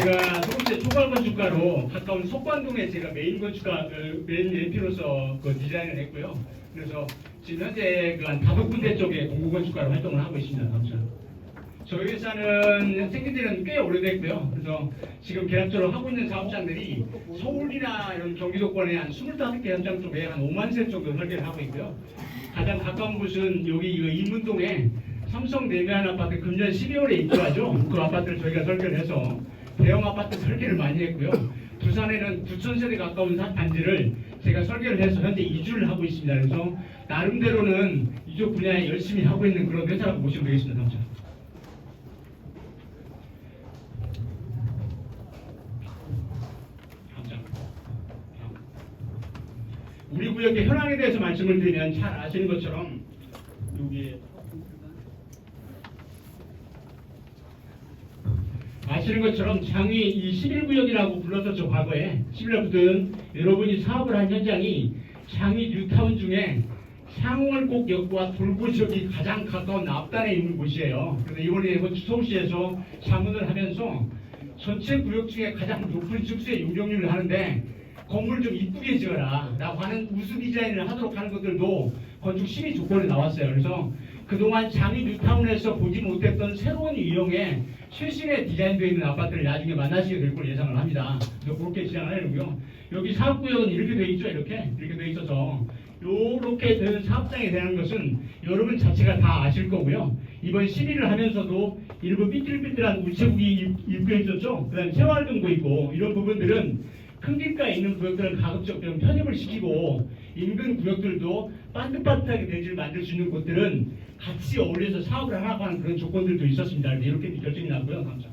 제가 서울시 초발 건축가로 가까운 석관동에 제가 메인 건축가, 메인 MP로서 그 디자인을 했고요. 그래서 지금 현재 그 한 5군데 쪽에 공구 건축가로 활동을 하고 있습니다. 감사합니다. 저희 회사는 생긴 지는 꽤 오래됐고요. 그래서 지금 계약적으로 하고 있는 사업장들이 서울이나 이런 경기도권에 한 25개 현장 쪽에 한 5만 세 정도 설계를 하고 있고요. 가장 가까운 곳은 여기 인문동에 삼성 내면 아파트 금년 12월에 입주하죠. 그 아파트를 저희가 설계를 해서 대형 아파트 설계를 많이 했고요. 부산에는 9,000세대 가까운 단지를 제가 설계를 해서 현재 이주를 하고 있습니다. 그래서 나름대로는 이쪽 분야에 열심히 하고 있는 그런 회사라고 보시면 되겠습니다. 감사합니다. 우리 구역의 현황에 대해서 말씀을 드리면 잘 아시는 것처럼 여기 아시는 것처럼 장위 이 11구역이라고 불렀었죠. 과거에 11구역은 여러분이 사업을 한 현장이 장위 뉴타운 중에 상월곡역과 돌고지역이 가장 가까운 앞단에 있는 곳이에요. 그래서 이번에 서울시에서 자문을 하면서 전체 구역 중에 가장 높은 축수의 용적률을 하는데 건물을 좀 이쁘게 지어라 라고 하는 우수 디자인을 하도록 하는 것들도 건축 심의 조건에 나왔어요. 그래서 그동안 장위 뉴타운에서 보지 못했던 새로운 유형의 최신의 디자인되어 있는 아파트를 나중에 만나시게 될 걸 예상을 합니다. 그래서 그렇게 진행을 하려고요. 여기 사업구역은 이렇게 되어 있죠. 이렇게 되어 있어서 이렇게 되는 사업장에 대한 것은 여러분 자체가 다 아실 거고요. 이번 심의를 하면서도 일부 삐뚤삐뚤한 우체국이 입구에 있었죠. 그 다음에 생활금고 있고 이런 부분들은 큰 길가에 있는 구역들은 가급적 편입을 시키고 인근 구역들도 반듯반듯하게 대지를 만들 수 있는 곳들은 같이 어울려서 사업을 하라고 하는 그런 조건들도 있었습니다. 이렇게 결정이 났고요. 감사합니다.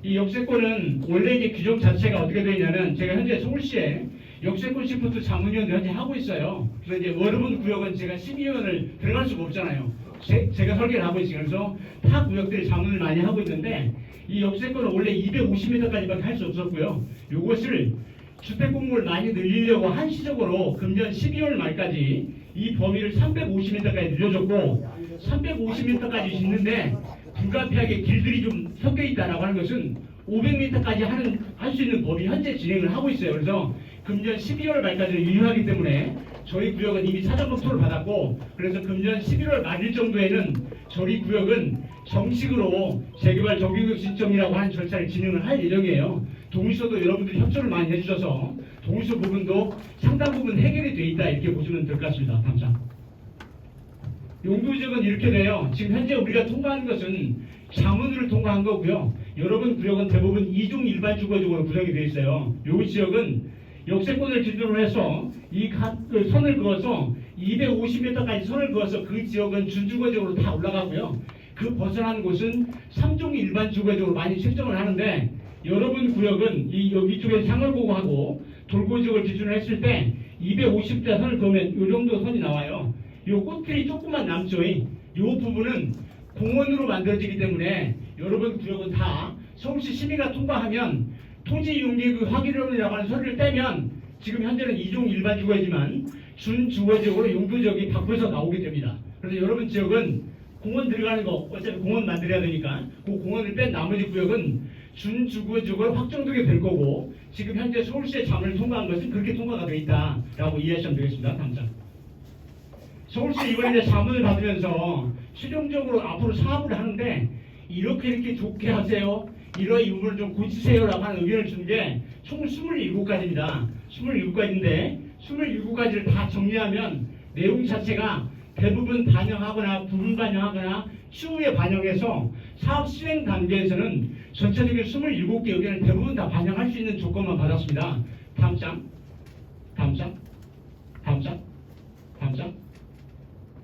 이 역세권은 원래 이제 규정 자체가 어떻게 되어 있냐면 제가 현재 서울시에 역세권 시프트 자문위원도 현재 하고 있어요. 그래서 이제 여러분 구역은 제가 심의위원을 들어갈 수가 없잖아요. 제가 설계를 하고 있어요. 그래서 타 구역들이 자문을 많이 하고 있는데 이 역세권은 원래 250m까지밖에 할 수 없었고요. 이것을 주택 공급을 많이 늘리려고 한시적으로 금년 12월 말까지 이 범위를 350m까지 늘려줬고 350m까지 짓는데 불가피하게 길들이 좀 섞여 있다라고 하는 것은 500m까지 할 수 있는 법이 현재 진행을 하고 있어요. 그래서 금년 12월 말까지는 유효하기 때문에 저희 구역은 이미 사전 검토를 받았고 그래서 금년 11월 말일 정도에는 저희 구역은 정식으로 재개발 정비구역 신청이라고 하는 절차를 진행을 할 예정이에요. 동의서도 여러분들이 협조를 많이 해주셔서 동의서 부분도 상당 부분 해결이 돼 있다 이렇게 보시면 될 것 같습니다. 감사합니다. 용도지역은 이렇게 돼요. 지금 현재 우리가 통과한 것은 자문을 통과한 거고요. 여러분 구역은 대부분 이중 일반 주거지역으로 구성이 되어 있어요. 이 지역은 역세권을 기준으로 해서 이 선을 그어서 250m까지 선을 그어서 그 지역은 준주거지역으로 다 올라가고요. 그 벗어난 곳은 3종 일반 주거지역으로 많이 책정을 하는데 여러분 구역은 여기 쪽에 상월고구하고 돌고지역을 기준으로 했을 때 250대 선을 그으면 이 정도 선이 나와요. 이 꽃들이 조금만 남죠. 이 부분은 공원으로 만들어지기 때문에 여러분 구역은 다 서울시 심의가 통과하면 토지 용계획 확인론이라고 하는 서류를 떼면 지금 현재는 2종 일반 주거지만 준주거지역으로 용도지역이 바꿔서 나오게 됩니다. 그래서 여러분 지역은 공원 들어가는 거 어차피 공원 만들어야 되니까 그 공원을 뺀 나머지 구역은 준주거지역으로 확정되게 될 거고 지금 현재 서울시의 자문을 통과한 것은 그렇게 통과가 되어 있다라고 이해하시면 되겠습니다. 감사합니다. 서울시 이번에 자문을 받으면서 최종적으로 앞으로 사업을 하는데 이렇게 좋게 하세요. 이런 이 부분을 좀 고치세요라고 하는 의견을 준 게 총 27가지입니다. 27가지인데 27가지를 다 정리하면 내용 자체가 대부분 반영하거나 부분 반영하거나 추후에 반영해서 사업 실행 단계에서는 전체적인 27개 의견을 대부분 다 반영할 수 있는 조건만 받았습니다. 다음 장.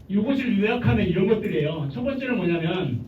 이것을 요약하면 이런 것들이에요. 첫 번째는 뭐냐면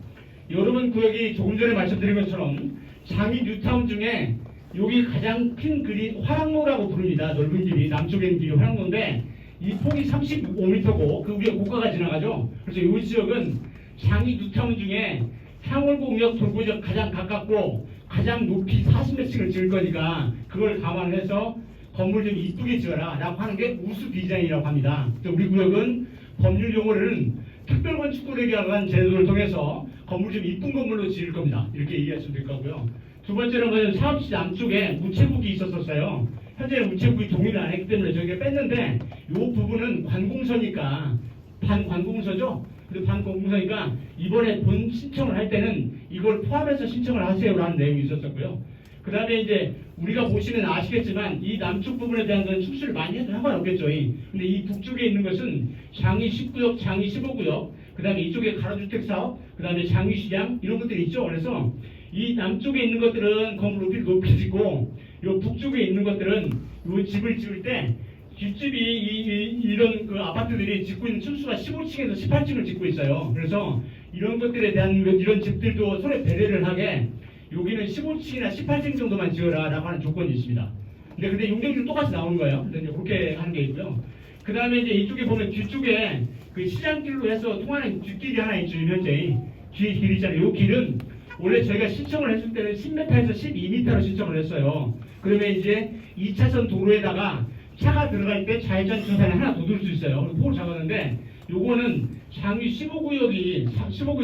여러분 구역이 조금 전에 말씀드린 것처럼 장위 뉴타운 중에 여기 가장 큰 길이 화랑로라고 부릅니다. 넓은 길이 남쪽에 있는 길이 화랑로인데 이 폭이 35m고 그 위에 고가가 지나가죠. 그래서 이 지역은 장위 뉴타운 중에 상월곡역 돌고지역 가장 가깝고 가장 높이 40m씩을 지을 거니까 그걸 감안해서 건물 좀 이쁘게 지어라 라고 하는 게 우수 디자인이라고 합니다. 우리 구역은 법률 용어로는 특별건축구역이라는 제도를 통해서 건물 좀 이쁜 건물로 지을 겁니다. 이렇게 얘기하시면 될 거고요. 두 번째는 뭐냐면 사업시 남쪽에 무채국이 있었었어요. 현재는 무채국이 동의를 안 했기 때문에 저희가 뺐는데 이 부분은 관공서니까 반관공서죠. 근데 반관공서니까 이번에 본 신청을 할 때는 이걸 포함해서 신청을 하세요라는 내용이 있었었고요. 그 다음에 이제 우리가 보시면 아시겠지만 이 남쪽 부분에 대한 건 축수를 많이 해도 상관없겠죠. 근데 이 북쪽에 있는 것은 장위 10구역, 장위 15구역, 그 다음에 이쪽에 가로주택 사업, 그 다음에 장위시장 이런 것들이 있죠. 그래서 이 남쪽에 있는 것들은 건물 높이 짓고 요 북쪽에 있는 것들은 요 집을 지을 때 뒷집이 이런 그 아파트들이 짓고 있는 층수가 15층에서 18층을 짓고 있어요. 그래서 이런 것들에 대한 이런 집들도 서로 배려를 하게 여기는 15층이나 18층 정도만 지어라 라고 하는 조건이 있습니다. 근데 용적률 똑같이 나오는 거예요. 그래서 그렇게 하는 게 있고요. 그 다음에 이제 이쪽에 보면 뒤쪽에 그 시장길로 해서 통하는 뒷길이 하나 있죠. 현재 뒤에 길 있잖아요. 이 길은 원래 저희가 신청을 했을 때는 10m에서 12m로 신청을 했어요. 그러면 이제 2차선 도로에다가 차가 들어갈 때 좌회전 차선에 하나 더 둘 수 있어요. 폭을 잡았는데 요거는 장위 15구역이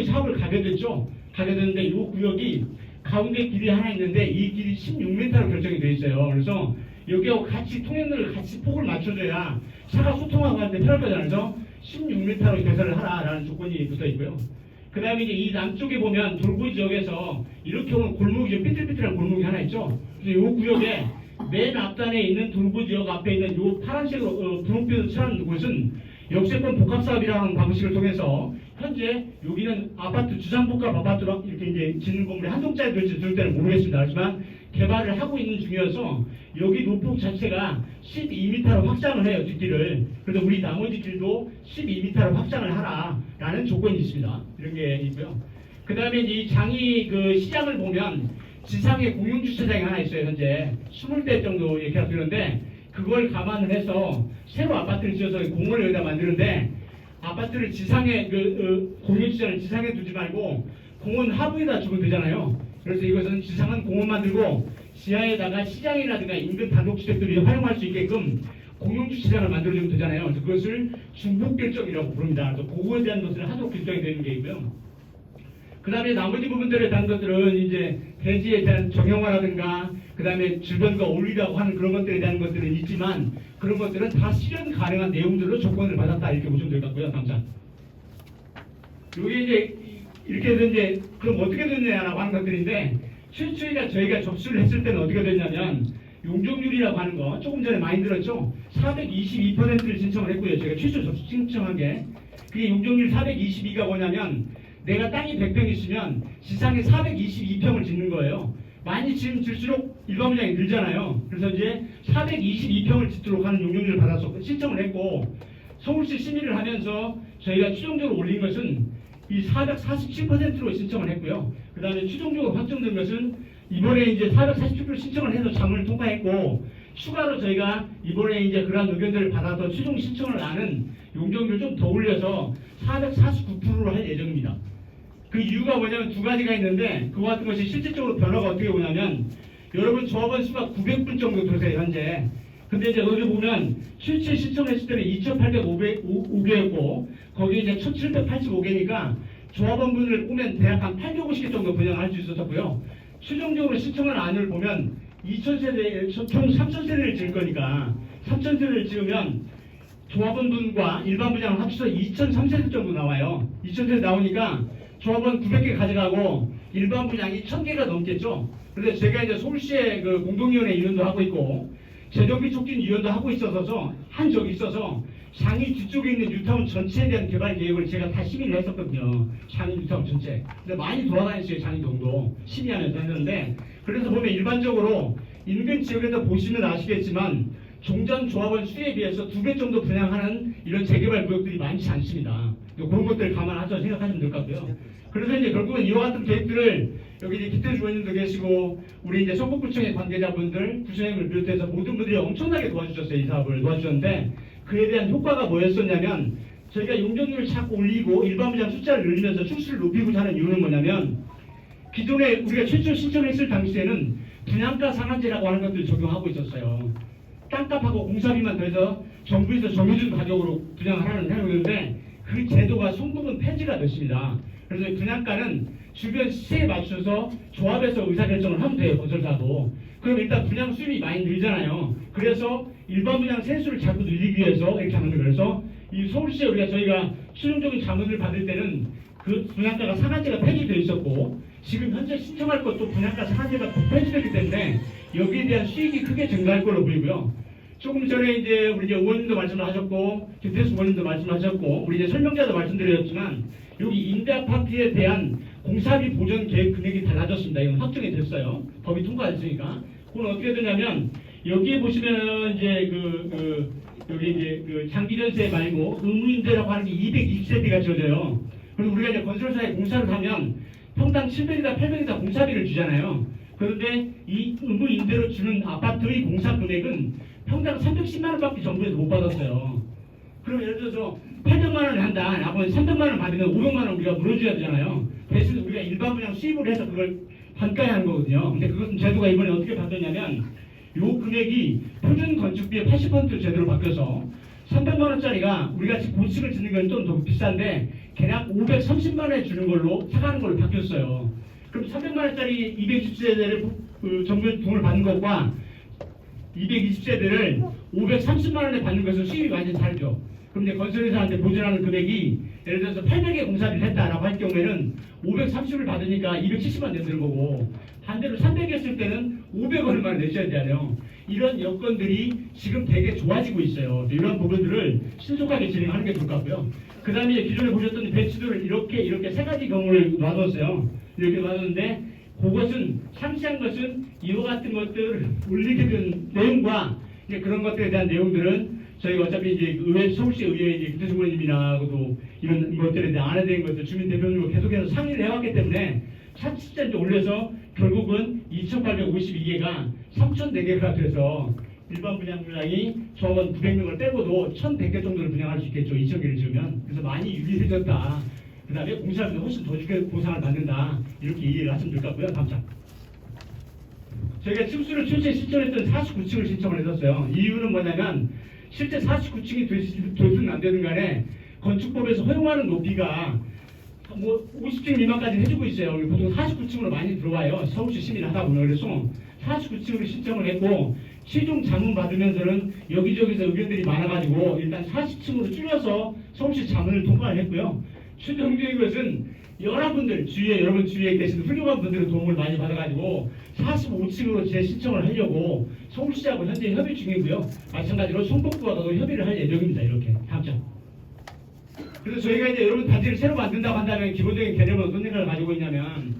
사업을 가게 됐죠. 가게 됐는데 이 구역이 가운데 길이 하나 있는데 이 길이 16m로 결정이 되어 있어요. 그래서 여기하고 같이 통행로를 같이 폭을 맞춰줘야 차가 소통하고 하는데 편할 거잖아요. 그래서 16m로 개설을 하라라는 조건이 붙어 있고요. 그 다음에 이제 이 남쪽에 보면 돌고 지역에서 이렇게 오는 골목이 좀 삐뚤삐뚤한 골목이 하나 있죠. 그래서 이 구역에 맨 앞단에 있는 돌고 지역 앞에 있는 이 파란색으로 분홍빛으로 칠한 곳은 역세권 복합사업이라는 방식을 통해서 현재 여기는 아파트 주상복합 아파트로 이렇게 이제 짓는 건물이 한 동짜리 될지 둘 때는 모르겠습니다. 하지만 개발을 하고 있는 중이어서 여기 노폭 자체가 12m로 확장을 해요. 뒷길을. 그래서 우리 나머지 길도 12m로 확장을 하라라는 조건이 있습니다. 이런 게 있고요. 그 다음에 이 장이 그 시장을 보면 지상에 공용주차장이 하나 있어요. 현재 20대 정도 이렇게 되는데 그걸 감안을 해서 새로 아파트를 지어서 공원을 여기다 만드는데 아파트를 지상에 공용주차장을 지상에 두지 말고 공원 하부에다 주면 되잖아요. 그래서 이것은 지상은 공원 만들고 지하에다가 시장이라든가 인근 단독주택들이 활용할 수 있게끔 공용주차장을 만들어주면 되잖아요. 그래서 그것을 중복결정이라고 부릅니다. 그래서 그거에 대한 것을 하도록 결정이 되는 게 있고요. 그 다음에 나머지 부분들에 대한 것들은 이제 대지에 대한 정형화라든가 그 다음에 주변과 어울리라고 하는 그런 것들에 대한 것들은 있지만 그런 것들은 다 실현 가능한 내용들로 조건을 받았다 이렇게 보시면 될 것 같고요. 당장 여기 이제 이렇게 해서 이제 그럼 어떻게 됐냐라고 하는 것들인데 최초에 저희가 접수를 했을 때는 어떻게 됐냐면 용적률이라고 하는 거 조금 전에 많이 들었죠. 422%를 신청을 했고요. 제가 최초 접수 신청한 게 그게 용적률 422가 뭐냐면 내가 땅이 100평 있으면 지상에 422평을 짓는 거예요. 많이 질수록 일반 분양이 늘잖아요. 그래서 이제 422평을 짓도록 하는 용적률을 받아서 신청을 했고 서울시 심의를 하면서 저희가 최종적으로 올린 것은 이 447%로 신청을 했고요. 그 다음에 최종적으로 확정된 것은 이번에 이제 447% 신청을 해서 자문을 통과했고 추가로 저희가 이번에 이제 그러한 의견들을 받아서 최종 신청을 하는 용적률을 좀 더 올려서 449%로 할 예정입니다. 그 이유가 뭐냐면 두 가지가 있는데 그와 같은 것이 실질적으로 변화가 어떻게 오냐면 여러분 조합원 수가 900분 정도 되세요 현재. 근데 이제 여기 보면 실제 신청했을 때는 2,805개였고 거기에 이제 1,785개니까 조합원분을 보면 대략 한 850개 정도 분양할 수 있었고요. 최종적으로 신청한 안을 보면 2,000세대, 총 3,000세대를 지을 거니까 3,000세대를 지으면 조합원분과 일반 분양을 합쳐서 2,003세대 정도 나와요. 2,000세대 나오니까 조합원 900개 가져가고 일반 분양이 1,000개가 넘겠죠. 그래서 제가 이제 서울시의 그 공동위원회 위원도 하고 있고 재정비 촉진 위원도 하고 있어서 한 적이 있어서 장위 뒤쪽에 있는 뉴타운 전체에 대한 개발 계획을 제가 다 심의를 했었거든요. 장위 뉴타운 전체. 근데 많이 돌아다녔어요. 장위동도 심의하면서 했는데 그래서 보면 일반적으로 인근 지역에서 보시면 아시겠지만 종전 조합원 수에 비해서 2배 정도 분양하는 이런 재개발 구역들이 많지 않습니다. 그런 것들을 감안하셔서 생각하시면 될 것 같고요. 그래서 이제 결국은 이와 같은 계획들을 여기 이제 기태 주원님도 계시고 우리 이제 성북구청의 관계자분들, 구청장님을 비롯해서 모든 분들이 엄청나게 도와주셨어요. 이 사업을 도와주셨는데 그에 대한 효과가 뭐였었냐면 저희가 용적률을 자꾸 올리고 일반 분양 숫자를 늘리면서 출수를 높이고자 하는 이유는 뭐냐면 기존에 우리가 최초 신청했을 당시에는 분양가 상한제라고 하는 것들을 적용하고 있었어요. 땅값하고 공사비만 더해서 정부에서 정해준 가격으로 분양을 하는 행위인데 그 제도가 성북은 폐지가 됐습니다. 그래서 분양가는 주변 시세에 맞춰서 조합해서 의사결정을 하면 돼요. 건설사도. 그럼 일단 분양 수입이 많이 늘잖아요. 그래서 일반 분양 세수를 자꾸 늘리기 위해서 이렇게 하는 거예요. 그래서 이 서울시에 저희가 최종적인 자문을 받을 때는 그 분양가가 상한제가 폐지되어 있었고, 지금 현재 신청할 것도 분양가 상한제가 폐지되기 때문에 여기에 대한 수익이 크게 증가할 걸로 보이고요. 조금 전에 이제 우리 이제 의원님도 말씀을 하셨고, 김태수 의원님도 말씀하셨고, 우리 이제 설명자도 말씀드렸지만, 여기 임대 아파트에 대한 공사비 보전 계획 금액이 달라졌습니다. 이건 확정이 됐어요. 법이 통과됐으니까. 그건 어떻게 되냐면, 여기에 보시면은 이제 여기 이제 장기전세 말고 의무임대라고 하는 게 220세대가 지어져요. 그리고 우리가 이제 건설사에 공사를 하면 평당 700이다 800이다 공사비를 주잖아요. 그런데 이 의무임대로 주는 아파트의 공사 금액은 평당 310만 원밖에 정부에서 못 받았어요. 그럼 예를 들어서 800만 원을 한다. 라고 300만 원 받으면 500만 원 우리가 물어줘야 되잖아요. 대신 우리가 일반 분양 수입을 해서 그걸 반가에 하는 거거든요. 근데 그것은 제도가 이번에 어떻게 바뀌었냐면, 요 금액이 표준 건축비의 80% 제대로 바뀌어서 300만 원짜리가 우리가 지금 고층을 짓는 건 좀 더 비싼데 대략 530만 원에 주는 걸로 사가는 걸로 바뀌었어요. 그럼 300만 원짜리 220세대를 정부에서 돈을 받는 것과 220세대를 530만 원에 받는 것은 수입이 완전히 다르죠. 그럼 이제 건설회사한테 보전하는 금액이 예를 들어서 800의 공사비를 했다라고 할 경우에는 530을 받으니까 270만 원 내는 거고, 반대로 300 했을 때는 500원만 내셔야 되잖아요. 이런 여건들이 지금 되게 좋아지고 있어요. 이런 부분들을 신속하게 진행하는 게 좋을 것 같고요. 그 다음에 기존에 보셨던 배치도를 이렇게 세 가지 경우를 놔뒀어요. 이렇게 놔뒀는데, 그것은 상세한 것은 이와 같은 것들을 올리게 된 내용과 이제 그런 것들에 대한 내용들은 저희가 어차피 이제 서울시 의회 이제 김태수 의원님이랑도 이런 것들에 대한 안에 대한 것들 주민 대표님과 계속해서 상의를 해왔기 때문에 차츰 이제 올려서 결국은 2,852개가 3,004개가 돼서 일반 분양 물량이 저번 900명을 빼고도 1,100개 정도를 분양할 수 있겠죠. 2,000개를 지으면. 그래서 많이 유리해졌다. 그 다음에 공사비도 훨씬 더 주게 보상을 받는다. 이렇게 이해를 하시면 될 것 같고요. 감사합니다. 저희가 층수를 최초에 신청했던 49층을 신청을 했었어요. 이유는 뭐냐면 실제 49층이 되든 안 되든 간에 건축법에서 허용하는 높이가 뭐 50층 미만까지 해주고 있어요. 보통 49층으로 많이 들어와요. 서울시 시민을 하다 보면. 그래서 49층으로 신청을 했고, 시중 자문 받으면서는 여기저기서 의견들이 많아가지고 일단 40층으로 줄여서 서울시 자문을 통과를 했고요. 최종적인 것은 여러분 주위에 계신 훌륭한 분들의 도움을 많이 받아가지고 45층으로 재신청을 하려고 서울시하고 현재 협의 중이고요. 마찬가지로 성북구와도 협의를 할 예정입니다. 이렇게 다음장. 그래서 저희가 이제 여러분 단지를 새로 만든다고 한다면 기본적인 개념은 어떤 생각을 가지고 있냐면,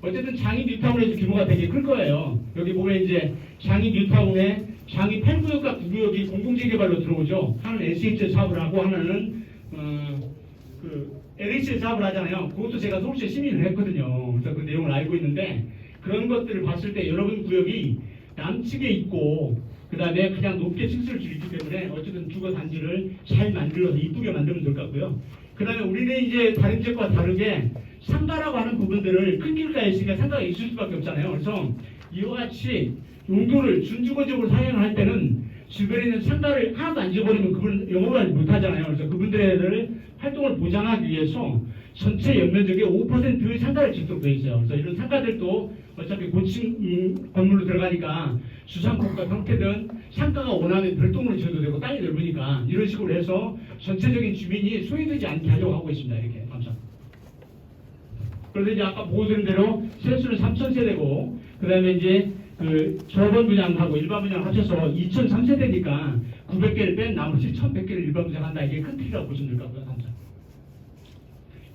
어쨌든 장이 뉴타운에서 규모가 되게 클 거예요. 여기 보면 이제 장이 뉴타운에 장이 8구역과 9구역이 공공재개발로 들어오죠. 하나는 SH 사업을 하고 하나는 LH 사업을 하잖아요. 그것도 제가 서울시에 심의를 했거든요. 그래서 그 내용을 알고 있는데, 그런 것들을 봤을 때 여러분 구역이 남측에 있고 그 다음에 그냥 높게 층수를 줄이기 때문에 어쨌든 주거 단지를 잘 만들어서 이쁘게 만들면 될 것 같고요. 그 다음에 우리는 이제 다른 지역과 다르게 상가라고 하는 부분들을 큰 길가에 있으니까 상가가 있을 수밖에 없잖아요. 그래서 이와 같이 용도를 준주거적으로 사용을 할 때는 주변에 있는 상가를 하나도 안 지어버리면 그분 영업을 못하잖아요. 그래서 그분들의 활동을 보장하기 위해서 전체 연면적의 5%의 상가를 짓도록 되어 있어요. 그래서 이런 상가들도 어차피 고층 건물로 들어가니까 주상복합 형태든 상가가 원하는 별동으로 지어도 되고 땅이 넓으니까 이런 식으로 해서 전체적인 주민이 소외되지 않게 하려고 하고 있습니다. 이렇게. 감사합니다. 그래서 이제 아까 보고드린 대로 세수는 3,000세대고 그 다음에 이제 저번 분양하고 일반 분양 합쳐서 2,003세대니까 900개를 뺀 나머지 1,100개를 일반 분양한다. 이게 큰 틀이라고 보시면 될 것 같고요. 감사합니다.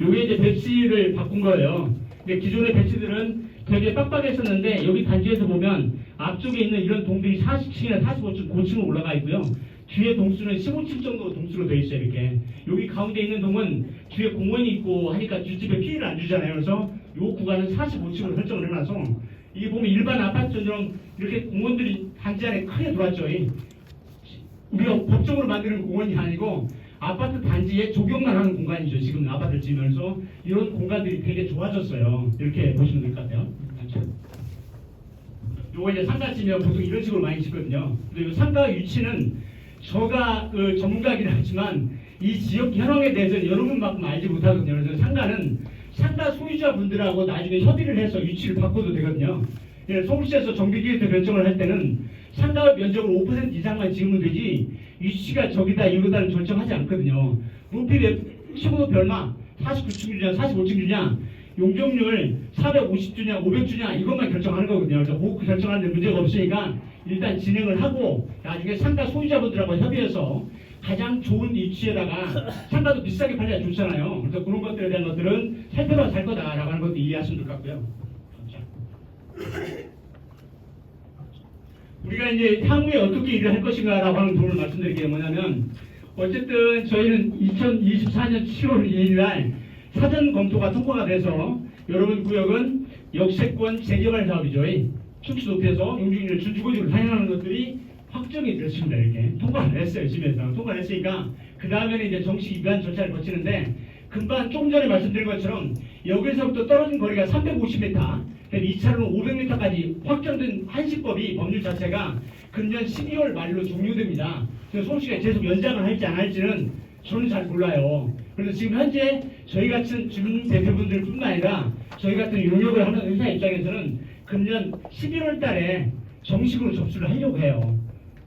요게 이제 배치를 바꾼 거예요. 근데 기존의 배치들은 되게 빡빡했었는데 여기 단지에서 보면 앞쪽에 있는 이런 동들이 40층이나 45층 고층으로 올라가 있고요. 뒤에 동수는 15층 정도 동수로 되어 있어요. 이렇게. 여기 가운데 있는 동은 뒤에 공원이 있고 하니까 뒷집에 피해를 안 주잖아요. 그래서 이 구간은 45층으로 설정을 해놔서 이게 보면 일반 아파트처럼 이렇게 공원들이 단지 안에 크게 들어왔죠. 우리가 법적으로 만드는 공원이 아니고 아파트 단지에 조경만 하는 공간이죠. 지금 아파트를 지으면서 이런 공간들이 되게 좋아졌어요. 이렇게 보시면 될 것 같아요. 요거 이제 상가 지면 보통 이런 식으로 많이 짓거든요. 근데 이 상가 위치는 저가 전문가이긴 하지만 이 지역 현황에 대해서는 여러분만큼 알지 못하거든요. 그래서 상가는 상가 소유자분들하고 나중에 협의를 해서 위치를 바꿔도 되거든요. 예, 서울시에서 정비기획도 결정을 할 때는 상가 면적을 5% 이상만 지으면 되지 위치가 저기다 이거다는 결정하지 않거든요. 높이 15도 별마 49층 주냐 45층 주냐 용적률 450주냐 500주냐 이것만 결정하는 거거든요. 그래서 그 결정하는데 문제가 없으니까 일단 진행을 하고 나중에 상가 소유자분들하고 협의해서 가장 좋은 위치에다가 상가도 비싸게 팔려야 좋잖아요. 그래서 그런 것들에 대한 것들은 살펴봐 살 거다라고 하는 것도 이해하시면 될 것 같고요. 우리가 이제 향후에 어떻게 일을 할 것인가라고 하는 부분을 말씀드릴게요. 뭐냐면 어쨌든 저희는 2024년 7월 2일 날 사전 검토가 통과가 돼서 여러분 구역은 역세권 재개발 사업이죠. 층수 높여서 용적률을 준주거지로 상향하는 것들이 확정이 됐습니다. 이렇게 통과를 했어요. 심에서 통과를 했으니까 그 다음에는 이제 정식 입안 절차를 거치는데 금방 조금 전에 말씀드린 것처럼 여기서부터 떨어진 거리가 350m 2차로는 500m까지 확정된 한시법이 법률 자체가 금년 12월 말로 종료됩니다. 그래서 서울시가 계속 연장을 할지 안 할지는 저는 잘 몰라요. 그래서 지금 현재 저희 같은 주민 대표분들 뿐만 아니라 저희 같은 용역을 하는 의사 입장에서는 금년 11월 달에 정식으로 접수를 하려고 해요.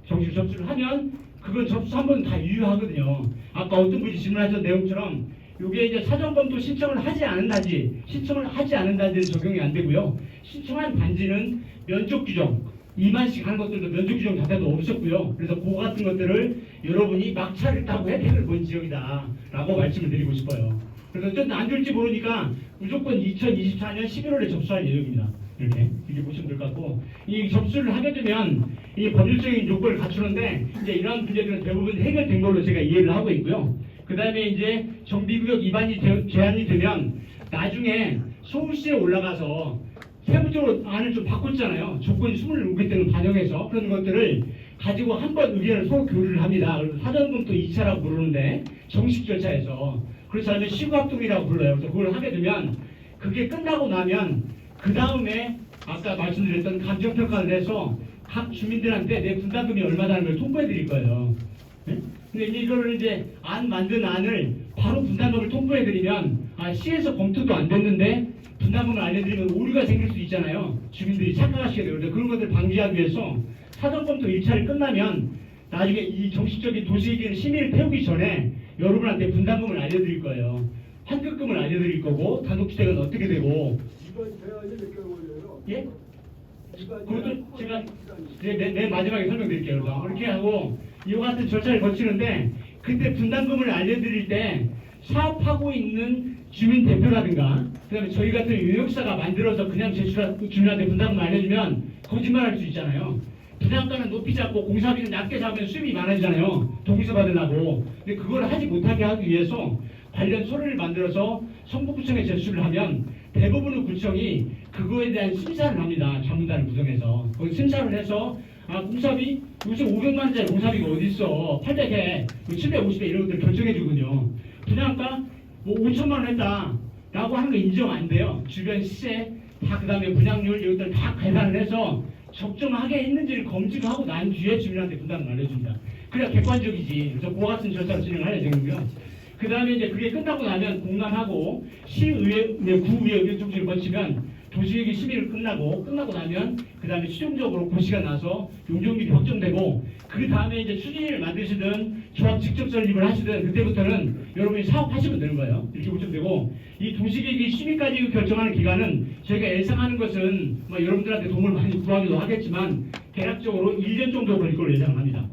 정식 접수를 하면 그건 접수 한 번 다 유효하거든요. 아까 어떤 분이 질문하셨던 내용처럼 이게 이제 사전검토 신청을 하지 않은 단지, 신청을 하지 않은 단지는 적용이 안 되고요. 신청한 단지는 면적 규정, 2만씩 하는 것들도 면적 규정 자체도 없었고요. 그래서 그거 같은 것들을 여러분이 막차를 타고 혜택을 본 지역이다라고 말씀을 드리고 싶어요. 그래서 좀 안 될지 모르니까 무조건 2024년 11월에 접수할 예정입니다. 이렇게 보시면 될 것 같고, 이 접수를 하게 되면 이 법률적인 요건을 갖추는데 이제 이러한 문제들은 대부분 해결된 걸로 제가 이해를 하고 있고요. 그 다음에 이제 정비구역 위반이 제한이 되면 나중에 서울시에 올라가서 세부적으로 안을 좀 바꿨잖아요. 조건이 25개 반영해서 그런 것들을 가지고 한번 의견을 서로 교류를 합니다. 그래서 사전검토 2차라고 부르는데 정식 절차에서 그렇지 않으면 시구합동이라고 불러요. 그래서 그걸 하게 되면 그게 끝나고 나면 그 다음에 아까 말씀드렸던 감정평가를 해서 각 주민들한테 내 분담금이 얼마다는 걸 통보해 드릴 거예요. 네? 근데 이거를 이제 만든 안을 바로 분담금을 통보해 드리면 시에서 검토도 안 됐는데 분담금을 알려드리면 오류가 생길 수 있잖아요. 주민들이 착각하시게 돼요. 그래서 그런 것들 방지하기 위해서 사전검토 1차를 끝나면 나중에 이 정식적인 도시계획 심의를 태우기 전에 여러분한테 분담금을 알려드릴 거예요. 환급금을 알려드릴 거고 단독주택은 어떻게 되고 이번 대안이 몇 개월 걸려요? 예? 그것도 제가 맨 마지막에 설명드릴게요. 그렇게 하고 이와 같은 절차를 거치는데 그때 분담금을 알려드릴 때 사업하고 있는 주민 대표라든가 그다음에 저희 같은 용역사가 만들어서 그냥 주민한테 분담금을 알려주면 거짓말할 수 있잖아요. 분양가는 높이 잡고 공사비는 낮게 잡으면 수입이 많아지잖아요. 동의서 받으려고. 근데 그걸 하지 못하게 하기 위해서 관련 서류를 만들어서 성북구청에 제출을 하면 대부분의 구청이 그거에 대한 심사를 합니다. 자문단을 구성해서 거기 심사를 해서 공사비 요새 500만 원짜리 공사비가 어디 있어 800에 750에 이런 것들 결정해 주거든요. 분양가 뭐 5천만 원 했다 라고 하는 거 인정 안 돼요. 주변 시세 다 그다음에 분양률 이것들 다 계산을 해서 적정하게 했는지를 검증하고 난 뒤에 주민한테 분담을 알려줍니다. 그래야 객관적이지. 그래서 그와 같은 절차를 진행할 예정이고요. 그 다음에 이제 그게 끝나고 나면 공감하고 시의회, 구의회 의견 청취를 거치면 도시계획이 심의를 끝나고 나면 그 다음에 최종적으로 고시가 나서 용적률이 확정되고 그 다음에 이제 추진위를 만드시든 조합 직접 설립을 하시든 그때부터는 여러분이 사업하시면 되는 거예요. 이렇게 보시면 되고 이 도시계획이 심의까지 결정하는 기간은 저희가 예상하는 것은 뭐 여러분들한테 도움을 많이 구하기도 하겠지만 대략적으로 1년 정도 걸릴 걸로 예상합니다.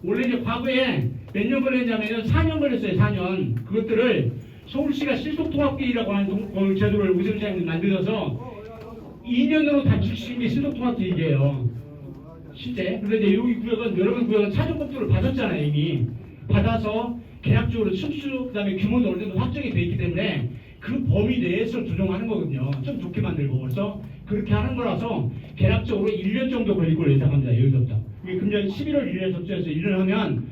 원래 이제 과거에 몇 년 걸렸냐면 4년 걸렸어요. 4년. 그것들을 서울시가 실속통합기라고 하는 제도를 우선장님이 만들어서 2년으로 단축시킨 게 실속통합기이에요. 실제. 그런데 이제 여기 구역은 여러분 구역은 사전검토를 받았잖아요. 이미 받아서 계약적으로 층수 그다음에 규모도 어느 정도 확정이 돼 있기 때문에 그 범위 내에서 조정하는 거거든요. 좀 좋게 만들고 그래서 그렇게 하는 거라서 계략적으로 1년 정도 걸릴 걸로 예상합니다. 여기서부터. 이게 금년 11월 1일에 접수해서 일을 하면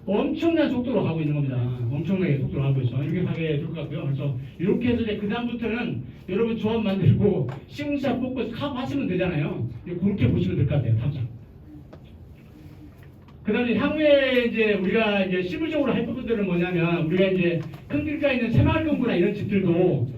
엄청난 속도로 가고 있는 겁니다. 엄청나게 속도로 가고 있어. 이렇게 가게 될 것 같고요. 그래서 이렇게 해서 이제 그 다음부터는 여러분 조합 만들고 시공사 뽑고 사업하시면 되잖아요. 그렇게 보시면 될 것 같아요. 당장. 그 다음에 향후에 이제 우리가 이제 실무적으로 할 부분들은 뭐냐면 우리가 이제 큰 길가에 있는 새마을 금구나 이런 집들도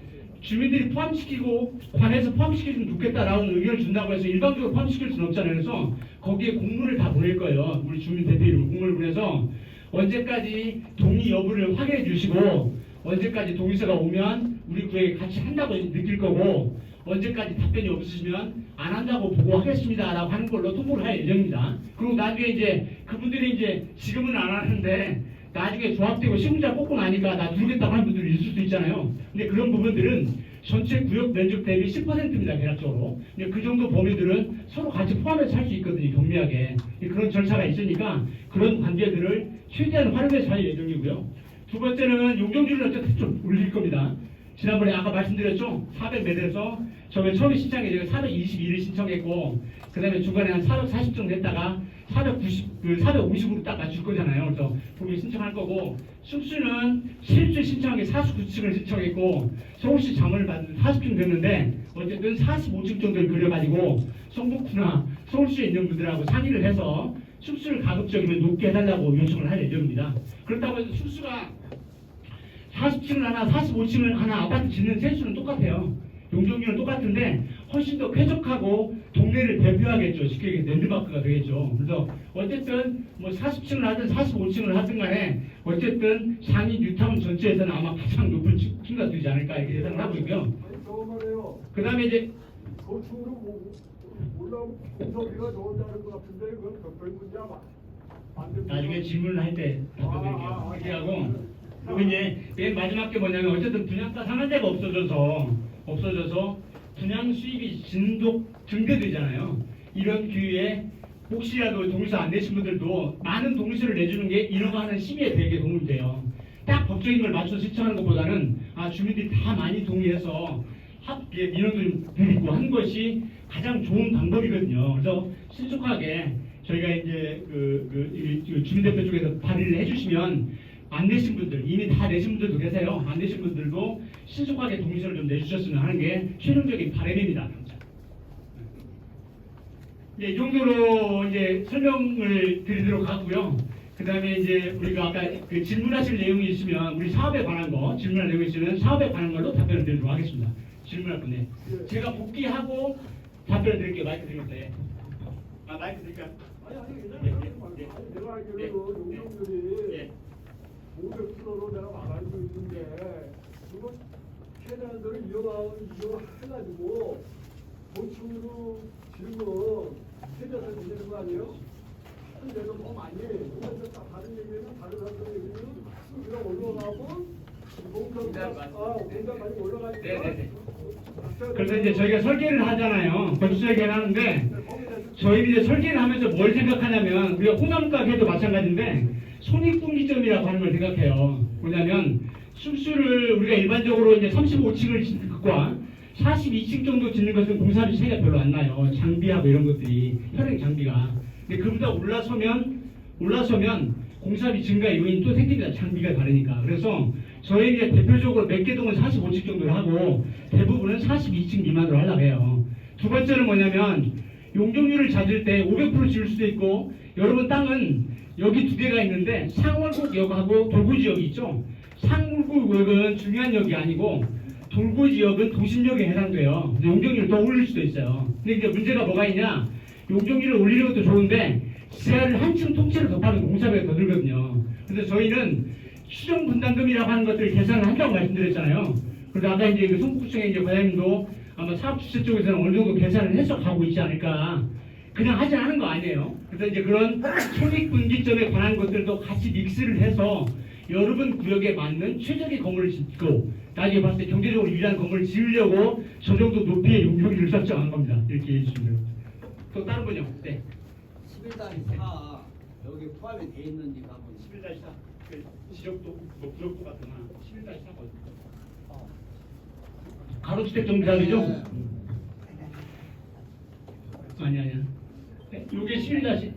주민들이 포함시키고 관에서 포함시키면 좋겠다라는 의견을 준다고 해서 일방적으로 포함시킬 수는 없잖아요. 그래서 거기에 공문을 다 보낼 거예요. 우리 주민 대표 이름 공문을 보내서 언제까지 동의 여부를 확인해 주시고 언제까지 동의서가 오면 우리 구역에 같이 한다고 느낄 거고 언제까지 답변이 없으시면 안 한다고 보고하겠습니다라고 하는 걸로 통보를 할 예정입니다. 그리고 나중에 이제 그분들이 이제 지금은 안 하는데 나중에 조합되고 시공자 뽑고 나니까 나 두르겠다고 하는 분들이 있을 수도 있잖아요. 근데 그런 부분들은 전체 구역 면적 대비 10%입니다. 계략적으로. 근데 그 정도 범위들은 서로 같이 포함해서 할 수 있거든요. 경미하게. 그런 절차가 있으니까 그런 관계들을 최대한 활용해서 할 예정이고요. 두 번째는 용적률을 어쨌든 좀 올릴 겁니다. 지난번에 아까 말씀드렸죠? 400m에서 처음에 신청에 제가 421을 신청했고 그 다음에 중간에 한 440 정도 했다가 450으로 딱 맞출 거잖아요. 그래서 거기 신청할 거고 숙수는 실제 신청한 게 49층을 신청했고 서울시 자문을 받은 40층 됐는데 어쨌든 45층 정도를 그려가지고 성북구나 서울시에 있는 분들하고 상의를 해서 숙수를 가급적이면 높게 해달라고 요청을 할 예정입니다. 그렇다고 해서 숙수가 40층을 하나 45층을 하나 아파트 짓는 세수는 똑같아요. 용적률은 똑같은데 훨씬 더 쾌적하고 동네를 대표하겠죠. 쉽게 얘기해서 랜드마크가 되겠죠. 그래서 어쨌든 뭐 40층을 하든 45층을 하든 간에 어쨌든 상위 뉴타운 전체에서는 아마 가장 높은 층가 되지 않을까 이렇게 예상을 하고 있고요. 아니 저말이에요. 그 다음에 이제 고층으로 올라오고 공석비가 좋은다는 것 같은데 그건 벽돌 문제 아마 안 됩니다. 나중에 질문을 할 때 답변드릴게요. 이렇게 하고 그리고 이제 맨 마지막 게 뭐냐면 어쨌든 분양가 상한제가 없어져서 분양 수입이 증대되잖아요. 이런 기회에 혹시라도 동의서 안 내신 분들도 많은 동의서를 내주는 게 인허가하는 심의에 되게 도움이 돼요. 딱 법적인 걸 맞춰서 신청하는 것보다는 주민들이 다 많이 동의해서 민원도 좀 드리고 한 것이 가장 좋은 방법이거든요. 그래서 신속하게 저희가 이제 주민대표 쪽에서 발의를 해주시면 안 내신 분들, 이미 다 내신 분들도 계세요. 안 내신 분들도 신속하게 동의서를 좀 내주셨으면 하는 게 최종적인 바람입니다. 이 정도로 이제 설명을 드리도록 하고요. 그 다음에 이제 우리가 아까 질문하실 내용이 있으면 우리 사업에 관한 거, 질문할 내용이 있으면 사업에 관한 걸로 답변을 드리도록 하겠습니다. 질문할 분에 제가 복귀하고 답변을 드릴게요. 마이크 드릴 때. 마이크 드릴까요? 아니 괜찮아요. 아니 내가 알기로는 용적률이 500%로 내가 말하고 있는데 그거 최대한대로 이용해가지고 고층으로 지으면 최대한 되는 거 아니에요? 근데도 뭐 많이 그래서 다른 얘기는 다른 사람들 얘기는 수비가 올라가고 공장 많이 올라가니까 네네네. 그래서 이제 저희가 설계를 하잖아요. 건축 설계를 하는데 저희는 이제 설계를 하면서 뭘 생각하냐면 우리가 호남가게도 마찬가지인데 손익분기점이라고 하는 걸 생각해요. 뭐냐면 숙수를 우리가 일반적으로 이제 35층을 짓는 것과 42층 정도 짓는 것은 공사비 차이가 별로 안 나요. 장비하고 이런 것들이 현행 장비가. 근데 그보다 올라서면 공사비 증가 요인이 또 생깁니다. 장비가 다르니까. 그래서 저희 이제 대표적으로 몇 개 동은 45층 정도로 하고 대부분은 42층 미만으로 하려고 해요. 두 번째는 뭐냐면 용적률을 찾을 때 500% 지을 수도 있고 여러분 땅은 여기 두 개가 있는데 상월구역하고 돌구지역이 있죠. 상월구역은 중요한 역이 아니고 돌구지역은 도심역에 해당돼요. 용적률을 더 올릴 수도 있어요. 근데 이제 문제가 뭐가 있냐? 용적률을 올리는 것도 좋은데 지하를 한층 통째로 덮하는 공사비가 더 들거든요. 그래서 저희는 수정 분담금이라고 하는 것들을 계산을 한다고 말씀드렸잖아요. 그래서 아까 이제 그 성북구청의 이제 과장님도 아마 사업주체 쪽에서는 어느 정도 계산을 해서 가고 있지 않을까. 그냥 하지 않은 거 아니에요. 그래서 이제 그런 손익분기점에 관한 것들도 같이 믹스를 해서 여러분 구역에 맞는 최적의 건물을 짓고 나중에 봤을 때 경제적으로 유리한 건물을 지으려고 저 정도 높이의 용적률을 설정한 겁니다. 이렇게 해주시면 됩니다. 또 다른 분요. 네. 11-4 여기 포함이 돼 있는지 한번 11-4 그 지역도 뭐 구역도 같으나 11-4가 가로주택 정비장이죠? 네. 아니야. 요게 11-,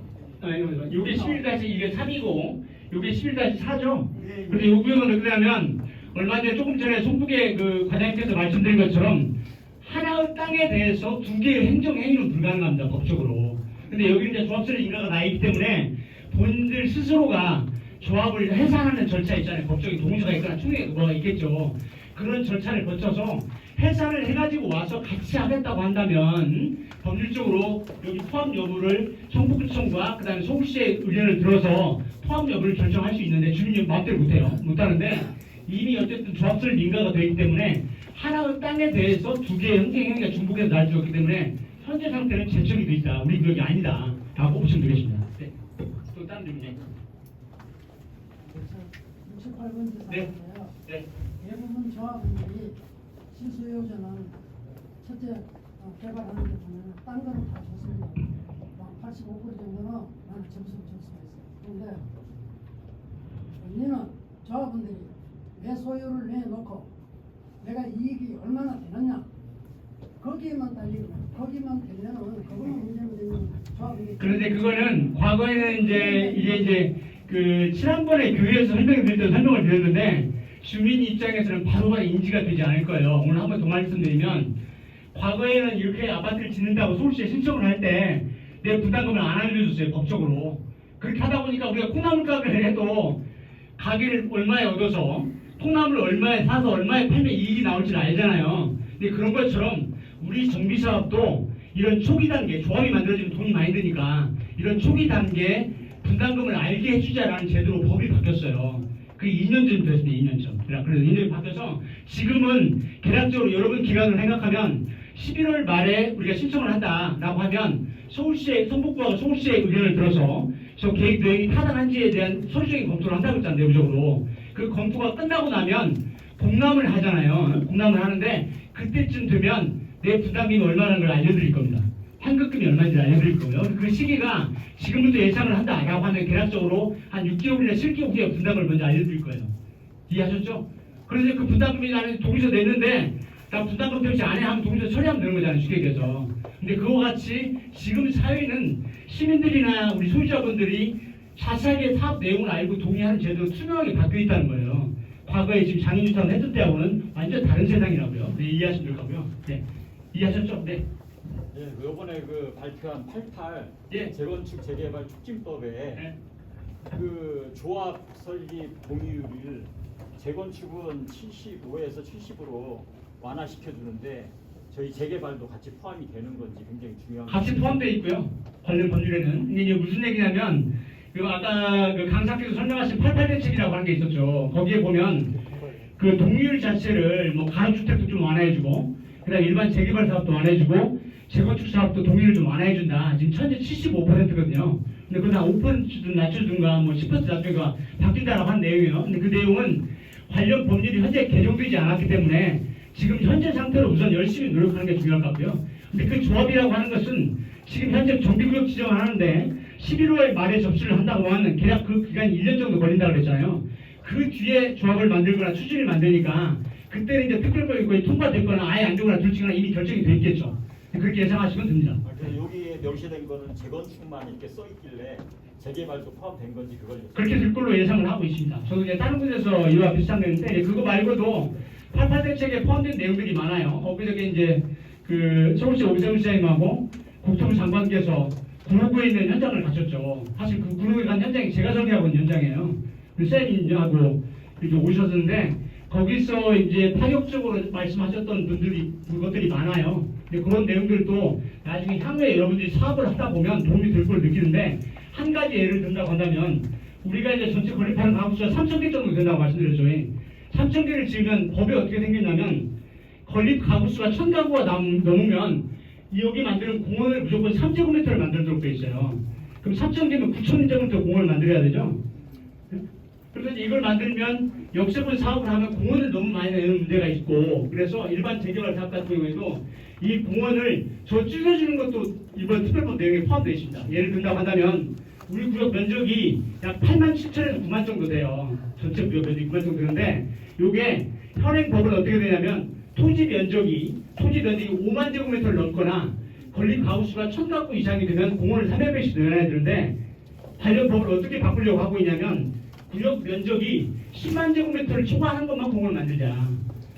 요게 11- 이게 3이고 요게 11-4죠? 근데 요 구역은 어떻게 하면 얼마 전에 조금 전에 송북의 그 과장님께서 말씀드린 것처럼 하나의 땅에 대해서 두 개의 행정행위는 불가능합니다. 법적으로. 근데 여기 이제 조합설의 인가가 나 있기 때문에 본인들 스스로가 조합을 해산하는 절차 있잖아요. 법적인 동의서가 있거나 총회 뭐가 있겠죠. 그런 절차를 거쳐서 회사를 해가지고 와서 같이 하겠다고 한다면 법률적으로 여기 포함 여부를 성북구청과 그다음에 서울시의 의견을 들어서 포함 여부를 결정할 수 있는데 주민이 마음대로 못해요. 못하는데 이미 어쨌든 조합설 민가가 되기 때문에 하나의 땅에 대해서 두 개의 행위가 중복해서 날 주었기 때문에 현재 상태는 제청이 돼 있다. 우리 구역이 아니다. 라고 보시면 되겠습니다. 네. 또 다른 질문이. 68번 지사인데요. 네. 네. 대부분 조합원들이 실수요자는 첫째 개발하는 데 보면 딴 거는 다 좋습니다. 85% 정도는 나는 점수를 줄 수가 있어요. 그런데 언니는 조합원들이 내 소유를 내놓고 내가 이익이 얼마나 되느냐 거기에만 딸리고 거기만 되면은 그거만 문제는 되면 조합원들이 그런데 그거는 과거에는 이제 그 지난번에 교회에서 설명을 드릴 때 설명을 드렸는데 주민 입장에서는 바로바로 인지가 되지 않을 거예요. 오늘 한번 더 말씀드리면 과거에는 이렇게 아파트를 짓는다고 서울시에 신청을 할 때 내 부담금을 안 알려줬어요. 법적으로. 그렇게 하다 보니까 우리가 콩나물 가게를 해도 가게를 얼마에 얻어서 콩나물을 얼마에 사서 얼마에 팔면 이익이 나올지를 알잖아요. 근데 그런 것처럼 우리 정비사업도 이런 초기 단계, 조합이 만들어지면 돈이 많이 드니까 이런 초기 단계 분담금을 알게 해주자라는 제도로 법이 바뀌었어요. 그게 2년 전 됐습니다. 2년 전. 그래서 2년이 바뀌어서 지금은 계략적으로 여러분 기간을 생각하면 11월 말에 우리가 신청을 한다라고 하면 서울시의 성북구하고 서울시의 의견을 들어서 저 계획 내용이 타당한지에 대한 서류적인 검토를 한다고 했잖아요. 내부적으로. 그 검토가 끝나고 나면 공람을 하잖아요. 공람을 하는데 그때쯤 되면 내 분담금이 얼마라는 걸 알려드릴 겁니다. 환급금이 얼마인지 알려드릴 거고요. 그 시기가 지금부터 예상을 한다라고 하면 계략적으로 한 6개월이나 7개월 후에 분담금을 먼저 알려드릴 거예요. 이해하셨죠? 그래서 그 분담금이 나는 동의서 냈는데 나 분담금 표시 안 해 하면 동의서 처리하면 되는 거잖아요. 쉽게 얘기해서. 근데 그와 같이 지금 사회는 시민들이나 우리 소유자분들이 자세하게 사업 내용을 알고 동의하는 제도로 투명하게 바뀌어 있다는 거예요. 과거에 지금 장애유탄 했을 때하고는 완전 다른 세상이라고요. 네, 이해하시면 될 거고요. 네. 이해하셨죠? 네. 예, 요번에 그 발표한 88 예. 재건축 재개발 촉진법에 네. 그 조합 설립 동의율을 재건축은 75에서 70으로 완화시켜 주는데 저희 재개발도 같이 포함이 되는 건지 굉장히 중요한 같이 포함되어 있고요. 관련 법률에는. 이게 무슨 얘기냐면 그 아까 그 강사께서 설명하신 88대책이라고 하는 게 있었죠. 거기에 보면 그 동의율 자체를 뭐 가로주택도 좀 완화해주고 그다음 일반 재개발 사업도 완화해주고 재건축 사업도 동의율 좀 완화해준다. 지금 현재 75%거든요. 근데 그러다 5% 좀 낮춰주든가 뭐 10% 낮춰가 바뀐다라고 한 내용이에요. 근데 그 내용은 관련 법률이 현재 개정되지 않았기 때문에 지금 현재 상태로 우선 열심히 노력하는 게 중요할 것 같고요. 근데 그 조합이라고 하는 것은 지금 현재 정비구역 지정을 하는데 11월 말에 접수를 한다고 하는 계약 그 기간이 1년 정도 걸린다고 그랬잖아요. 그 뒤에 조합을 만들거나 추진을 만드니까 그때는 이제 특별법이 통과됐거나 아예 안 되거나 둘 중에 하나 이미 결정이 돼 있겠죠. 그렇게 예상하시면 됩니다. 여기에 명시된 거는 재건축만 이렇게 써 있길래 재개발도 포함된 건지 그걸 그렇게 될 걸로 예상을 하고 있습니다. 저도 이제 다른 곳에서 이와 비슷한 내용인데 그거 말고도 88대책에 포함된 내용들이 많아요. 엊그저께 이제 그 서울시 오세훈 시장님하고 국토부 장관께서 구로구에 있는 현장을 가셨죠. 사실 그 구로구에 간 현장이 제가 설계하고 있는 현장이에요. 쌤하고 이렇게 오셨는데 거기서 이제 파격적으로 말씀하셨던 분들이 그것들이 많아요. 근데 그런 내용들도 나중에 향후에 여러분들이 사업을 하다 보면 도움이 될 걸 느끼는데 한 가지 예를 든다고 한다면 우리가 이제 전체 건립하는 가구수가 3,000개 정도 된다고 말씀드렸죠. 3,000개를 지으면 법이 어떻게 생기냐면 건립 가구수가 1,000가구가 넘으면 여기 만드는 공원을 무조건 3제곱미터를 만들도록 돼 있어요. 그럼 3,000개면 9,000제곱미터 공원을 만들어야 되죠. 그래서 이걸 만들면 역세권 사업을 하면 공원을 너무 많이 내는 문제가 있고 그래서 일반 재개발 사업 같은 경우에도 이 공원을 저 줄여주는 것도 이번 특별법 내용에 포함되어 있습니다. 예를 든다고 한다면 우리 구역 면적이 약 8만 7천에서 9만 정도 돼요. 전체 구역 면적이 9만 정도 되는데 이게 현행 법은 어떻게 되냐면 토지 면적이 5만 제곱미터를 넘거나 건립 가구수가 1,000가구 이상이 되면 공원을 300배씩 늘어나야 되는데 관련 법을 어떻게 바꾸려고 하고 있냐면 구역 면적이 10만 제곱미터를 초과하는 것만 공원을 만들자.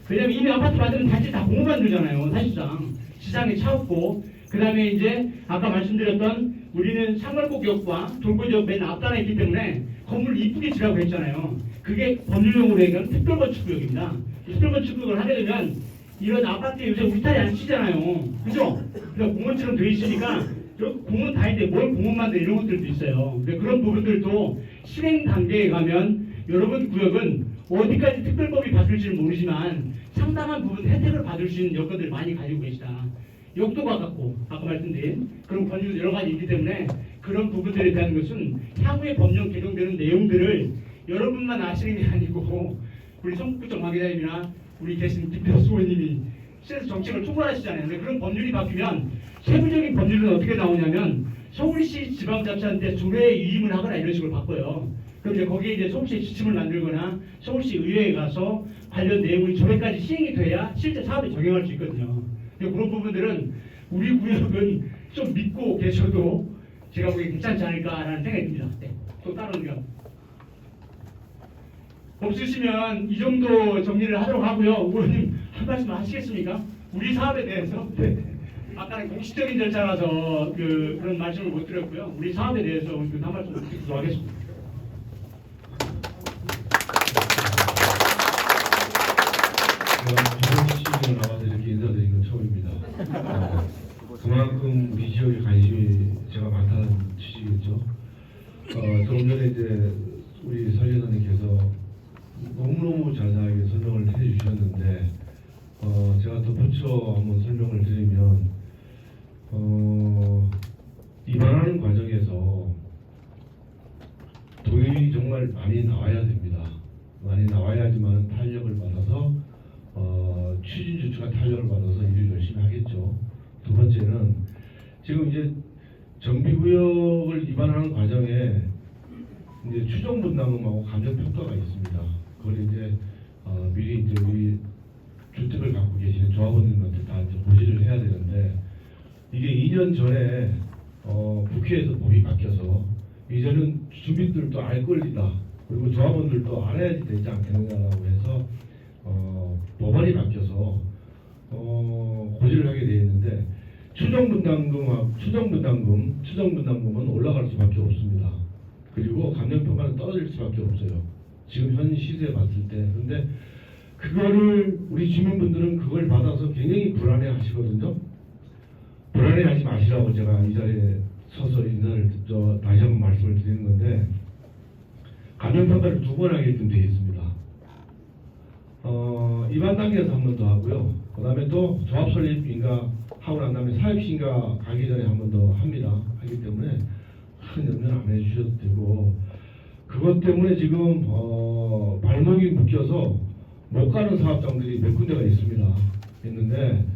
왜냐면 이미 아파트 만들면 다시 다 공원 만들잖아요. 사실상 시장이 차없고 그 다음에 이제 아까 말씀드렸던 우리는 상월곡역과 돌고지역 맨 앞단에 있기 때문에 건물을 이쁘게 지라고 했잖아요. 그게 법률용어로 얘기하는 특별건축구역입니다. 특별건축구역을 하게 되면 이런 아파트에 요새 울타리 안 치잖아요. 그죠? 그러니까 공원처럼 돼 있으니까 저 공원 다닐 때 뭘 공원만 돼 이런 것들도 있어요. 근데 그런 부분들도 실행 단계에 가면 여러분 구역은 어디까지 특별법이 받을지는 모르지만 상당한 부분 혜택을 받을 수 있는 여건들을 많이 가지고 계시다. 역도 가깝고 아까 말씀드린 그런 권유도 여러 가지 있기 때문에 그런 부분들에 대한 것은 향후에 법령 개정되는 내용들을 여러분만 아시는 게 아니고 우리 성북구청 관계자님이나 우리 계신 김태수 의원님이 시에서 정책을 총괄하시잖아요. 근데 그런 법률이 바뀌면 세부적인 법률은 어떻게 나오냐면 서울시 지방자치한테 조례에 위임을 하거나 이런 식으로 바꿔요. 그럼 이제 거기에 이제 서울시 지침을 만들거나 서울시 의회에 가서 관련 내용이 조례까지 시행이 돼야 실제 사업에 적용할 수 있거든요. 그런 부분들은 우리 구역은 좀 믿고 계셔도 제가 보기에 괜찮지 않을까라는 생각이 듭니다. 네. 또 다른 의견 없으시면 이 정도 정리를 하도록 하고요. 의원님 한 말씀 하시겠습니까? 우리 사업에 대해서 네. 아까는 공식적인 절차라서 그런 말씀을 못 드렸고요. 우리 사업에 대해서 한 말씀 드리도록 하겠습니다. 시즌에 나와서 이렇게 인사드리는 건 처음입니다. 그만큼 우리 지역에 관심이 제가 많다는 취지겠죠. 조금 전에 이제 우리 서 의원님께서 너무너무 자세하게 설명을 해주셨는데 제가 덧붙여 한번 설명을 드리면 입안하는 과정에서 동의이 정말 많이 나와야 됩니다. 많이 나와야지만 탄력을 받아서 추진 주체가 탄력을 받아서 일을 열심히 하겠죠. 두 번째는 지금 이제 정비구역을 입안하는 과정에 이제 추정 분담금하고 감정 평가가 있습니다. 그걸 이제 미리 이제 우리 주택을 갖고 계시는 조합원님한테 다 이제 고지를 해야 되는데 이게 2년 전에 국회에서 법이 바뀌어서 이제는 주민들도 알 권리다 그리고 조합원들도 알아야지 되지 않겠느냐라고 해서 법안이 바뀌어서 고지를 하게 되어 있는데 추정 분담금은 올라갈 수밖에 없습니다. 그리고 감정 평가는 떨어질 수밖에 없어요. 지금 현 시세에 봤을 때. 근데 그거를 우리 주민분들은 그걸 받아서 굉장히 불안해 하시거든요. 불안해 하지 마시라고 제가 이 자리에 서서 인사를 다시 한번 말씀을 드리는 건데 감정 평가를 2번 하게끔 되어 있습니다. 입안 단계에서 한 번 더 하고요. 그 다음에 또 조합 설립인가 하고 난 다음에 사업시인가 가기 전에 한 번 더 합니다. 하기 때문에 큰 염려는 안 해주셔도 되고 그것 때문에 지금 발목이 묶여서 못 가는 사업장들이 몇 군데가 있습니다. 있는데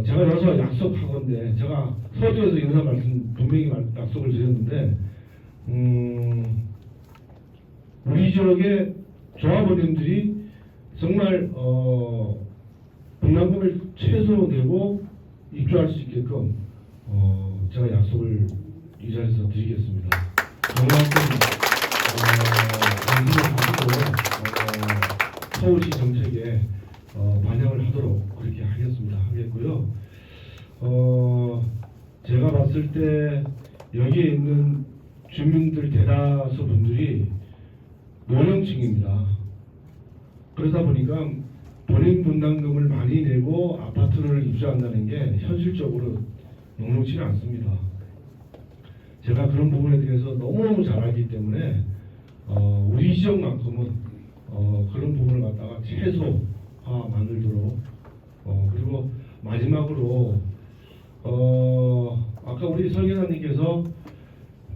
제가 여기서 약속하건데 제가 서두에서 인사 말씀 분명히 약속을 드렸는데 우리 지역의 조합원님들이 정말 분담금을 최소 내고 입주할 수 있게끔 제가 약속을 이 자리에서 드리겠습니다. 그만큼 관심을 가지고 서울시 정책에 반영을 하도록 그렇게 하겠고요. 제가 봤을 때 여기에 있는 주민들 대다수 분들이 노령층입니다. 그러다 보니까 본인 분담금을 많이 내고 아파트를 입주한다는 게 현실적으로 녹록지는 않습니다. 제가 그런 부분에 대해서 너무너무 잘 알기 때문에 우리 지역만큼은 그런 부분을 갖다가 최소화 만들도록 그리고 마지막으로 아까 우리 설계사님께서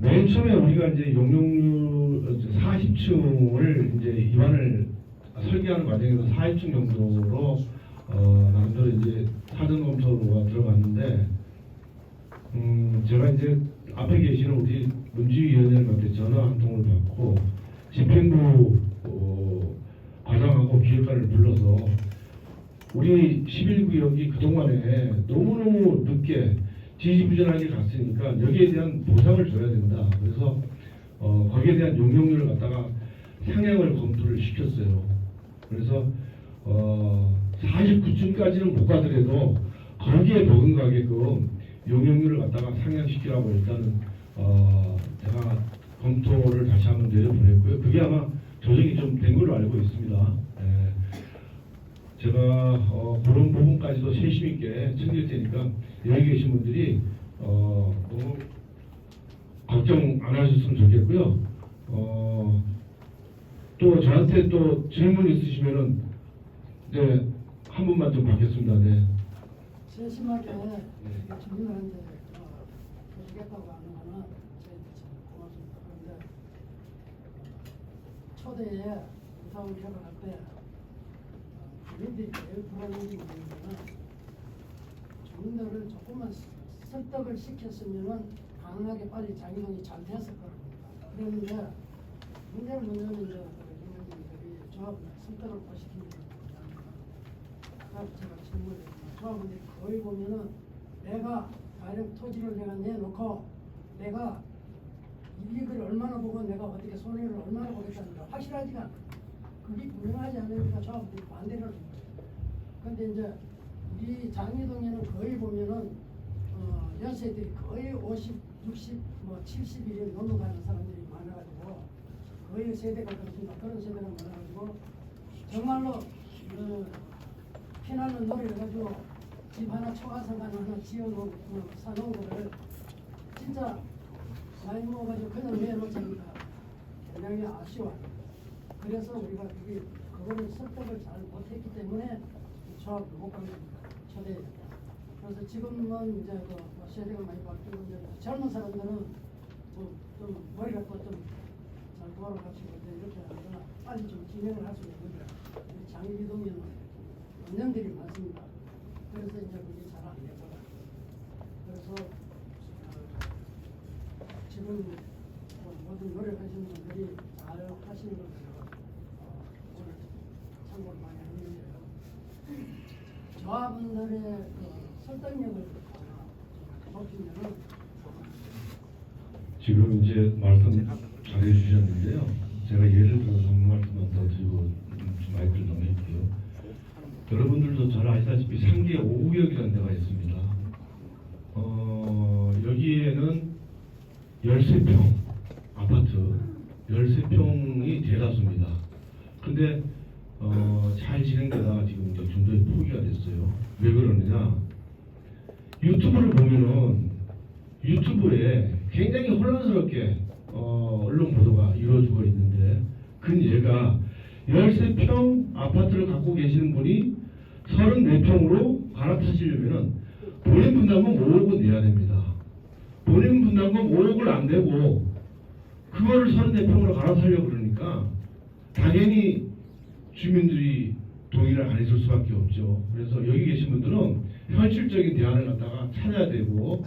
맨 처음에 우리가 이제 용적률 40층을 이제 입안을 설계하는 과정에서 40층 정도로 나름대로 이제 사전 검토가 들어갔는데 제가 이제 앞에 계시는 우리 문지위원장님한테 전화 한 통을 받고 집행부 과장하고 기획관을 불러서 우리 11구역이 그동안에 너무너무 늦게 지지부진하게 갔으니까 여기에 대한 보상을 줘야 된다. 그래서 거기에 대한 용적률을 갖다가 상향을 검토를 시켰어요. 그래서 49층까지는 못 가더라도 거기에 버금가게끔 용적률을 갖다가 상향시키라고 일단은 제가 검토를 다시 한번 내려보냈고요. 그게 아마 조정이 좀 된 걸로 알고 있습니다. 제가 그런 부분까지도 세심 있게 챙길 테니까 여기 계신 분들이 너무 걱정 안 하셨으면 좋겠고요. 또 저한테 또 질문 있으시면은 네, 한 분만 좀 받겠습니다. 네. 세심하게 주민들한테 해주겠다고 하는 거는 저희도 참 고맙습니다. 그런데 초대에 부사원 개발할 때 주민들이 제일 불안한 게 뭐냐면 주민들을 조금만 설득을 시켰으면은 강하게 빨리 자기동이 잘 됐을 거랍니다. 그런데 문제는 뭐냐면 이제 주민들이 조합을 설득을 못 시키는 겁니다. 아까 제가 질문을 조합원들이 거의 보면은 내가 다른 토지를 내가 내놓고 내가 이익을 얼마나 보고 내가 어떻게 손해를 얼마나 보겠다는 게 확실하지가 않아요. 그게 분명하지 않으니까 조합원들이 반대를 합니다. 근데 이제 우리 장리동에는 거의 보면은 연세들이 거의 50, 60, 뭐 70이 넘어가는 사람들이 많아가지고 거의 세대가 그렇습니다. 그런 세대가 많아가지고 정말로 피나는 노래를 가지고 집 하나 초가상관 하나 지어놓은 사놓은 거를 진짜 나이 먹어가지고 그냥 내놓자니까 굉장히 아쉬워요. 그래서 우리가 그거를 설득을 잘 못했기 때문에 조합을 못 가게 됩니다. 초대에. 그래서 지금은 이제 세대가 많이 바뀌고 이제 젊은 사람들은 좀 머리가 또좀잘 돌아가시고 이렇게 하거나 빨리 좀 진행을 할 수 있는데 장기동에는 원년들이 많습니다. 그래서 이제 그게 잘 안 되거든. 그래서 지금 모든 노력하시는 분들이 잘 하시는 걸 오늘 참고를 많이 했는데요. 조합원들의 설득력을 높이면은 지금 이제 말씀 잘해 주셨는데요. 제가 예를 들어서 한 말씀만 더 드리고 마이크를 넘길게요. 여러분들도 잘 아시다시피 상계 5구역이라는 데가 있습니다. 여기에는 13평 아파트 13평이 대다수입니다. 근데 잘 진행되다가 지금 이제 중도에 포기가 됐어요. 왜 그러느냐? 유튜브를 보면은 유튜브에 굉장히 혼란스럽게 언론 보도가 이루어지고 있는데 그 예가 13평 아파트를 갖고 계시는 분이 34평으로 갈아타시려면은 본인 분담금 5억은 내야 됩니다. 본인 분담금 5억을 안 내고 그거를 34평으로 갈아타려고 그러니까 당연히 주민들이 동의를 안 해줄 수밖에 없죠. 그래서 여기 계신 분들은 현실적인 대안을 갖다가 찾아야 되고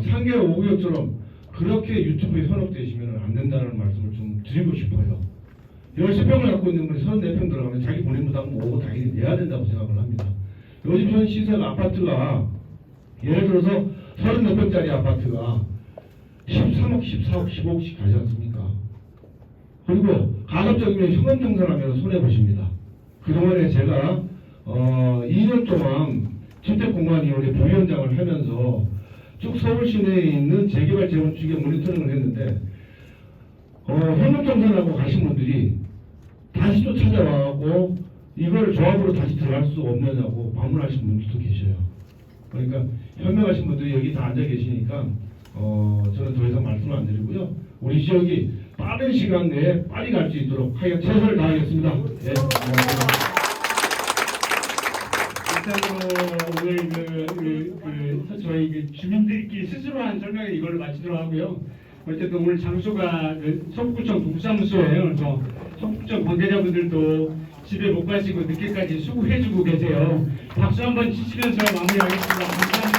상계 5구역처럼 그렇게 유튜브에 현혹되시면 안 된다는 말씀을 좀 드리고 싶어요. 13평을 갖고 있는 분이 34평 들어가면 자기 본인 부담금 5억 당연히 내야 된다고 생각을 합니다. 요즘 현 시세가 아파트가 예를 들어서 34평짜리 아파트가 13억, 14억, 15억씩 가지 않습니까? 그리고 가급적이면 현금 청산하면 손해보십니다. 그동안에 제가 2년 동안 주택공간위원회 부위원장을 하면서 쭉 서울 시내에 있는 재개발 재건축에 모니터링을 했는데 현금 청산하고 가신 분들이 다시 또 찾아와갖고 이걸 조합으로 다시 들어갈 수 없느냐고 방문하신 분들도 계셔요. 그러니까 현명하신 분들이 여기 다 앉아 계시니까 저는 더 이상 말씀을 안 드리고요. 우리 지역이 빠른 시간 내에 빨리 갈 수 있도록 하여 최선을 다하겠습니다. 네, 일단으로 오늘 저희 주민들끼리 스스로 한 설명에 이걸로 마치도록 하고요. 어쨌든 오늘 장소가 성북구청 동사무소예요. 그래서 성북구청 관계자분들도 집에 못 가시고 늦게까지 수고해주고 계세요. 박수 한번 치시면서 마무리하겠습니다. 감사합니다.